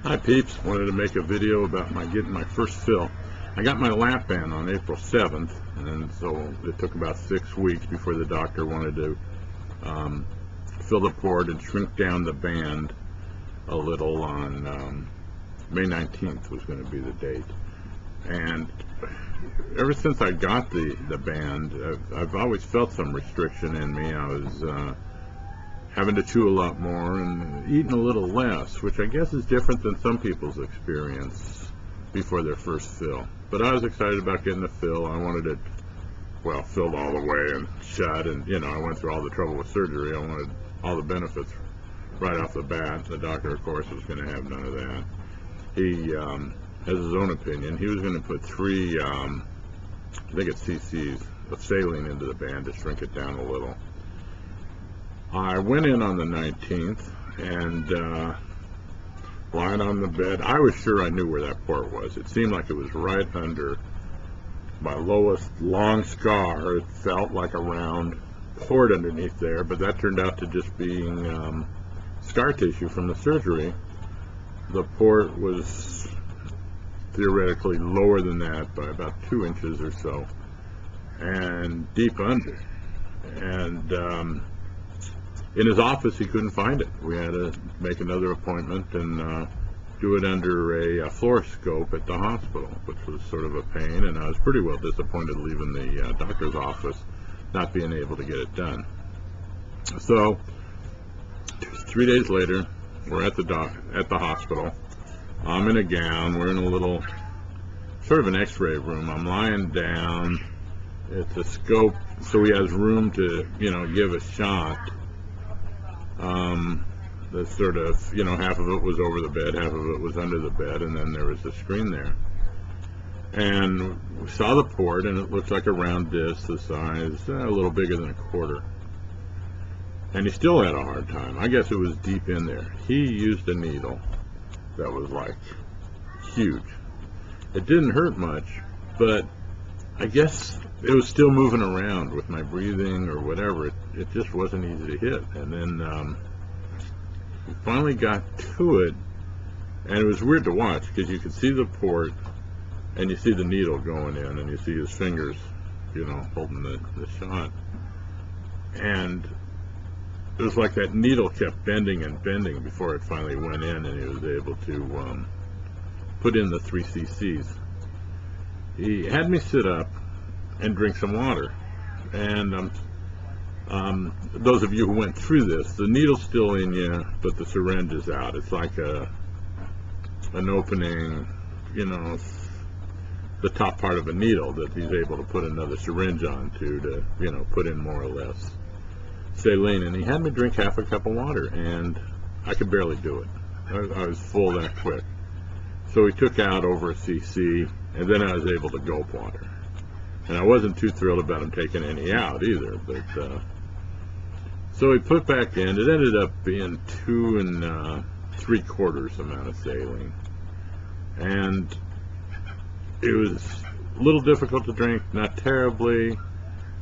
Hi peeps, wanted to make a video about getting my first fill. I got my lap band on April 7th, and so it took about 6 weeks before the doctor wanted to fill the port and shrink down the band a little on May 19th was going to be the date. And ever since I got the band, I've always felt some restriction in me. I was having to chew a lot more and eating a little less, which I guess is different than some people's experience before their first fill. But I was excited about getting the fill. I wanted it, well, filled all the way and shut, and I went through all the trouble with surgery. I wanted all the benefits right off the bat. The doctor, of course, was going to have none of that. He has his own opinion. He was going to put 3, I think it's cc's of saline into the band to shrink it down a little. I went in on the 19th and lying on the bed, I was sure I knew where that port was. It seemed like it was right under my lowest long scar. It felt like a round port underneath there, but that turned out to just being scar tissue from the surgery. The port was theoretically lower than that by about 2 inches or so, and deep under. And in his office, he couldn't find it. We had to make another appointment and do it under a fluoroscope at the hospital, which was sort of a pain, and I was pretty well disappointed leaving the doctor's office not being able to get it done. So 3 days later, we're at the hospital. I'm in a gown. We're in a little sort of an x-ray room. I'm lying down. It's a scope, so he has room to give a shot. The sort of, half of it was over the bed, half of it was under the bed, and then there was a screen there. And we saw the port, and it looked like a round disc the size, a little bigger than a quarter. And he still had a hard time. I guess it was deep in there. He used a needle that was like huge. It didn't hurt much, but I guess it was still moving around with my breathing or whatever. It just wasn't easy to hit. And then we finally got to it, and it was weird to watch because you could see the port and you see the needle going in and you see his fingers, holding the shot. And it was like that needle kept bending and bending before it finally went in, and he was able to put in the 3 cc's. He had me sit up and drink some water. And those of you who went through this, the needle's still in you, but the syringe is out. It's like an opening, the top part of a needle that he's able to put another syringe onto to, put in more or less saline. And he had me drink half a cup of water, and I could barely do it. I was full that quick. So he took out over a cc, and then I was able to gulp water. And I wasn't too thrilled about him taking any out either, but so he put back in. It ended up being 2 3/4 amount of saline, and it was a little difficult to drink, not terribly.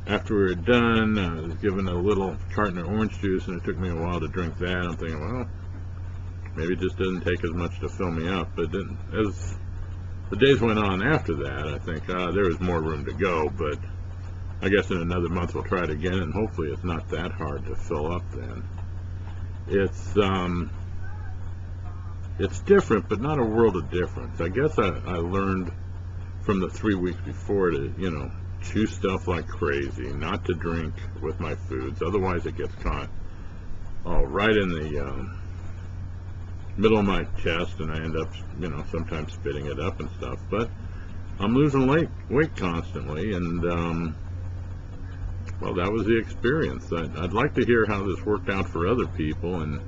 After we were done, I was given a little carton of orange juice, and it took me a while to drink that. I'm thinking, well, maybe it just didn't take as much to fill me up. But then, as the days went on after that, I think there was more room to go, but I guess in another month we'll try it again, and hopefully it's not that hard to fill up then. It's different, but not a world of difference. I guess I learned from the 3 weeks before to, chew stuff like crazy, not to drink with my foods, otherwise it gets caught right in the middle of my chest, and I end up, sometimes spitting it up and stuff. But I'm losing weight constantly, and well, that was the experience. I'd like to hear how this worked out for other people and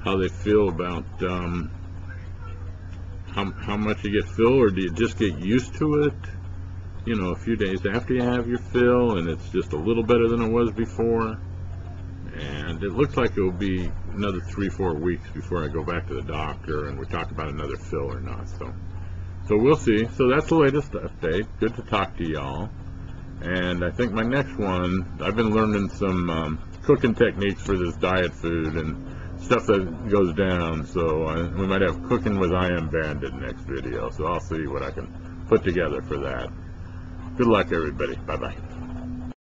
how they feel about how much you get filled, or do you just get used to it, a few days after you have your fill, and it's just a little better than it was before. And it looks like it will be another 3-4 weeks before I go back to the doctor and we talk about another fill or not. So we'll see. So that's the latest update. Good to talk to y'all. And I think my next one, I've been learning some cooking techniques for this diet food, and stuff that goes down. So we might have cooking with I Am Bandit next video. So I'll see what I can put together for that. Good luck, everybody. Bye-bye.